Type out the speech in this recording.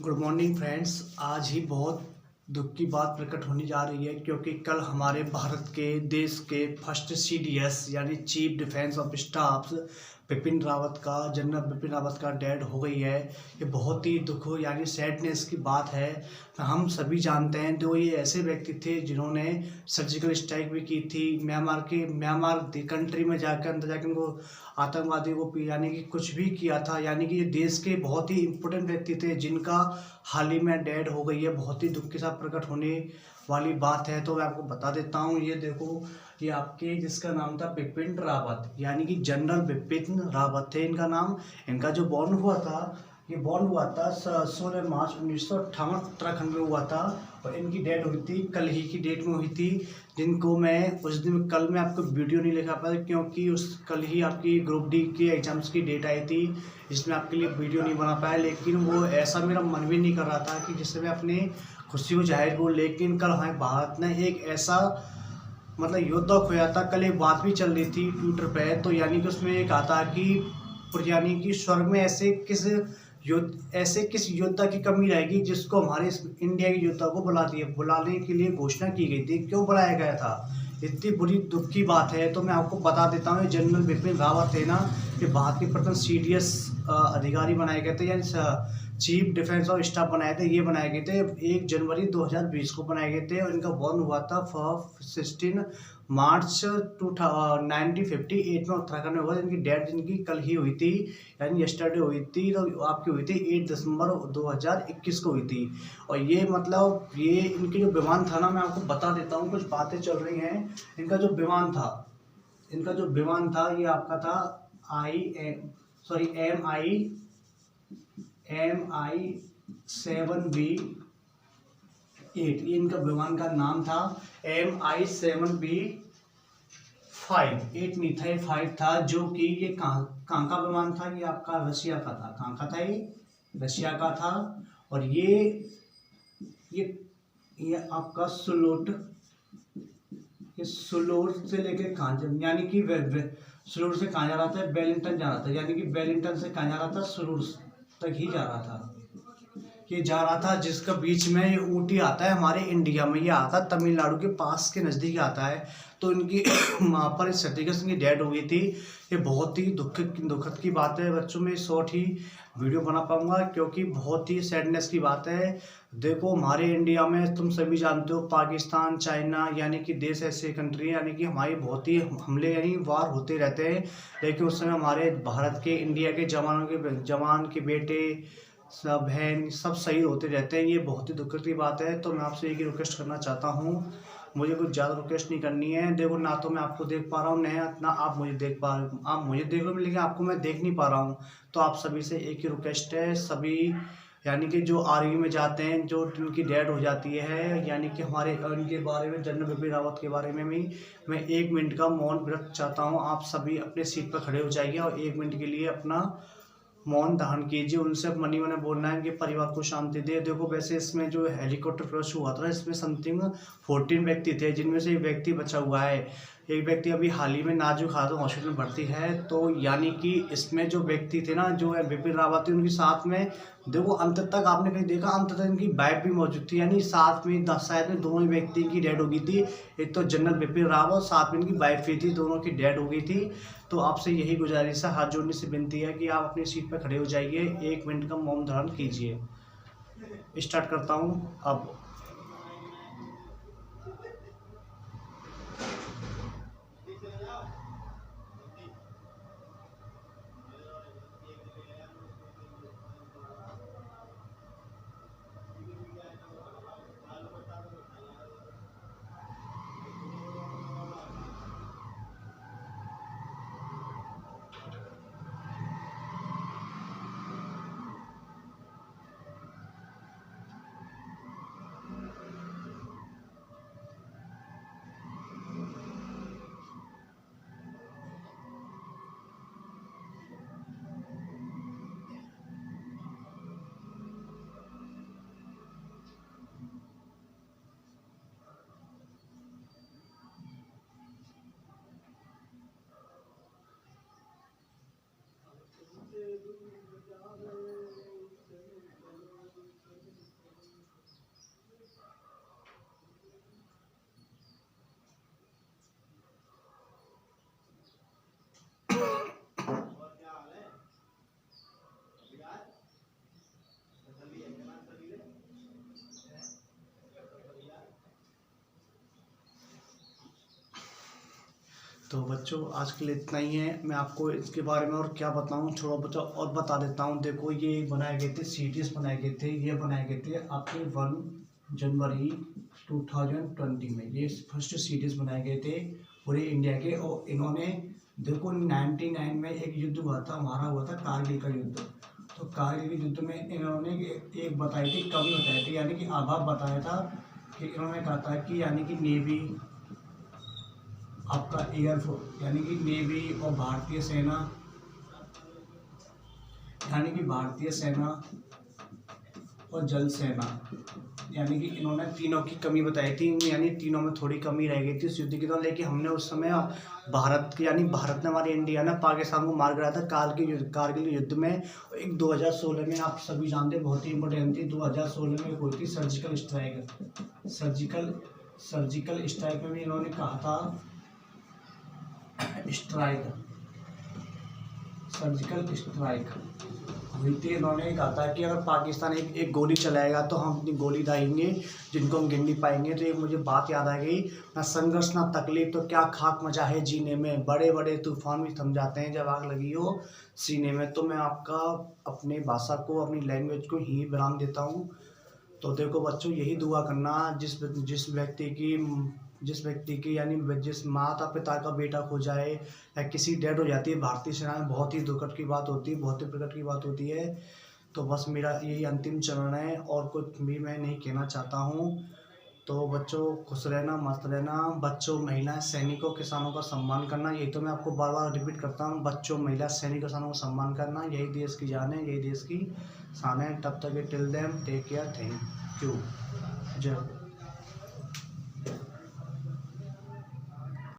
Good morning friends. आज ही बहुत दुख की बात प्रकट होने जा रही है क्योंकि कल हमारे भारत के देश के फर्स्ट सीडीएस यानी chief defence of staff general Bipin Rawat का डेड हो गई है। ये बहुत ही दुख यानी सैडनेस की बात है। हम सभी जानते हैं तो ये ऐसे व्यक्ति थे जिन्होंने सर्जिकल स्ट्राइक भी की थी म्यांमार कंट्री में जाकर अंदर जाकर उनको आतंकवादियों को यानी कि कुछ भी किया था। यानी कि ये देश के बहुत ही इम्पोर्टेंट व्यक्ति थे जिनका हाल ही में डेड हो गई है। बहुत ही दुख के साथ प्रकट होने वाली बात है। तो मैं आपको बता देता हूँ, ये देखो, ये आपके जिसका नाम था बिपिन रावत यानी कि जनरल बिपिन रावत थे इनका नाम। इनका जो बॉर्न हुआ था, ये बॉर्न हुआ था 16 मार्च 1958 उत्तराखंड में हुआ था और इनकी डेथ हुई थी कल ही की डेट में हुई थी। जिनको मैं उस दिन कल मैं आपको वीडियो नहीं लिखा पाया क्योंकि उस कल ही आपकी ग्रुप डी के एग्जाम्स की डेट आई थी, इसमें आपके लिए वीडियो नहीं बना पाया। लेकिन वो ऐसा मेरा मन भी नहीं कर रहा था कि जिससे मैं अपनी खुशी को जाहिर करूँ। लेकिन कल हमारे भारत ने एक ऐसा मतलब योद्धा खोया था। कल एक बात भी चल रही थी ट्विटर पे, तो यानी कि उसमें एक आता कि यानी कि स्वर्ग में ऐसे किस योद्धा की कमी रहेगी जिसको हमारे इंडिया के योद्धा को बुलाने के लिए घोषणा की गई थी। क्यों बुलाया गया था, इतनी बुरी दुख की बात है। तो मैं आपको बता देता हूँ, जनरल बिपिन रावत थे ना, ये भारत के प्रथम सीडीएस अधिकारी बनाए गए थे यानी चीफ डिफेंस ऑफ स्टाफ बनाए थे। ये बनाए गए थे 1 जनवरी 2020 को बनाए गए थे और इनका बॉर्न हुआ था 16 मार्च 1958 में उत्तराखंड में हुआ। इनकी डेथ इनकी कल ही हुई थी यानी यस्टरडे हुई थी। तो आपकी हुई थी 8 दिसंबर 2021 को हुई थी। और ये मतलब ये इनके जो विमान था ना, मैं आपको बता देता हूँ, कुछ बातें चल रही हैं। इनका जो विमान था ये आपका था MI-7B8। ये इनका विमान का नाम था MI-7B5। 8 नहीं था, ये 5 था। जो कि ये कहाँ का विमान था, ये आपका रशिया का था। कहाँ का था ये? रशिया का था। और ये आपका सुलोर से लेके कहाँ यानी कि सुलूर से कहाँ जा रहा था? वेलिंगटन जा रहा था। यानी कि वेलिंगटन से कहाँ जा रहा था? सुलूर तक ही जा रहा था। ये जा रहा था जिसका बीच में ये ऊटी आता है हमारे इंडिया में, ये आता है तमिलनाडु के पास के नज़दीक आता है। तो इनकी वहाँ पर इस तरीके से इनकी डेथ हो गई थी। ये बहुत ही दुखद की बात है। बच्चों में शॉर्ट ही वीडियो बना पाऊंगा क्योंकि बहुत ही सैडनेस की बात है। देखो, हमारे इंडिया में तुम सभी जानते हो पाकिस्तान, चाइना यानी कि देश ऐसे कंट्री है यानी कि हमारी बहुत ही हमले यानी वार होते रहते हैं। लेकिन उस समय हमारे भारत के इंडिया के जवान के बेटे सब बहन सब शहीद होते रहते हैं। ये बहुत ही दुखद की बात है। तो मैं आपसे एक ही रिक्वेस्ट करना चाहता हूँ, मुझे कुछ ज़्यादा रिक्वेस्ट नहीं करनी है। देखो, ना तो मैं आपको देख पा रहा हूँ ना आप मुझे देख पा रहे हो। आप मुझे देख रहे हो लेकिन आपको मैं देख नहीं पा रहा हूँ। तो आप सभी से एक ही रिक्वेस्ट है, सभी यानी कि जो आर्मी में जाते हैं, जो उनकी डेथ हो जाती है, यानी कि हमारे उनके बारे में जनरल बिपिन रावत के बारे में भी मैं 1 मिनट का मौन व्रत चाहता हूँ। आप सभी अपने सीट पर खड़े हो जाइए और 1 मिनट के लिए अपना मौन धारण कीजिए। उनसे मनी मैंने बोलना है कि परिवार को शांति दे। देखो, वैसे इसमें जो हेलीकॉप्टर क्रैश हुआ था इसमें समथिंग 14 व्यक्ति थे, जिनमें से एक व्यक्ति बचा हुआ है। एक व्यक्ति अभी हाल ही में नाजुक हालत में हॉस्पिटल में भर्ती है। तो यानी कि इसमें जो व्यक्ति थे ना, जो है बिपिन रावत थे, उनके साथ में देखो अंत तक आपने कहीं देखा, अंत तक इनकी वाइफ भी मौजूद थी। यानी साथ में शायद में दोनों ही व्यक्ति की डेथ हो गई थी। एक तो जनरल बिपिन रावत, साथ में इनकी वाइफ भी थी, दोनों की डेथ हो गई थी। तो आपसे यही गुजारिश है, हाथ जोड़ने से विनती है कि आप अपनी सीट पर खड़े हो जाइए, 1 मिनट का मौन धारण कीजिए। स्टार्ट करता हूँ अब। तो बच्चों आज के लिए इतना ही है। मैं आपको इसके बारे में और क्या बताऊं, थोड़ा बच्चा और बता देता हूं। देखो ये बनाए गए थे, सीडीएस बनाए गए थे, ये बनाए गए थे आपके 1 जनवरी 2020 में। ये फर्स्ट सीडीएस बनाए गए थे पूरे इंडिया के। और इन्होंने देखो 99 में एक युद्ध हुआ था, हमारा हुआ था कारगिल का युद्ध। तो कारगिल युद्ध में इन्होंने एक बताई थी, कमी बताई थी, यानी कि अभाव बताया था कि इन्होंने कहा था कि यानी कि नेवी, आपका एयरफोर्स यानी कि नेवी और भारतीय सेना, यानी कि भारतीय सेना और जल सेना, यानी कि इन्होंने तीनों की कमी बताई थी। यानी तीनों में थोड़ी कमी रह गई थी उस युद्ध के दौरान। लेकिन हमने उस समय भारत के, यानी भारत ने, हमारे इंडिया ने पाकिस्तान को मार गिराया था कारगिल युद्ध में। एक 2016 में आप सभी जानते हैं, बहुत ही इंपॉर्टेंट थी। 2016 में हुई थी सर्जिकल स्ट्राइक में भी इन्होंने कहा था, सर्जिकल स्ट्राइक हुई थी। इन्होंने कहा था कि अगर पाकिस्तान एक गोली चलाएगा तो हम अपनी गोली दागेंगे, जिनको हम गिन नहीं पाएंगे। तो एक मुझे बात याद आ गई, ना संघर्ष ना तकलीफ तो क्या खाक मचा है जीने में, बड़े बड़े तूफान भी थम जाते हैं जब आग लगी हो सीने में। तो मैं आपका अपने भाषा को, अपनी लैंग्वेज को ही विराम देता हूँ। तो देखो बच्चों, यही दुआ करना जिस व्यक्ति की यानी जिस माता पिता का बेटा खो जाए या किसी डेड हो जाती है भारतीय सेना में, बहुत ही दुखद की बात होती है, बहुत ही प्रकट की बात होती है। तो बस मेरा यही अंतिम चरण है, और कुछ भी मैं नहीं कहना चाहता हूँ। तो बच्चों खुश रहना, मस्त रहना। बच्चों, महिलाएं, सैनिकों, किसानों का सम्मान करना, यही तो मैं आपको बार बार रिपीट करता हूँ। बच्चों, महिला, सैनिक, किसानों का सम्मान करना, यही देश की जान है, यही देश की शान है। तब तक till then take care, thank you, जय।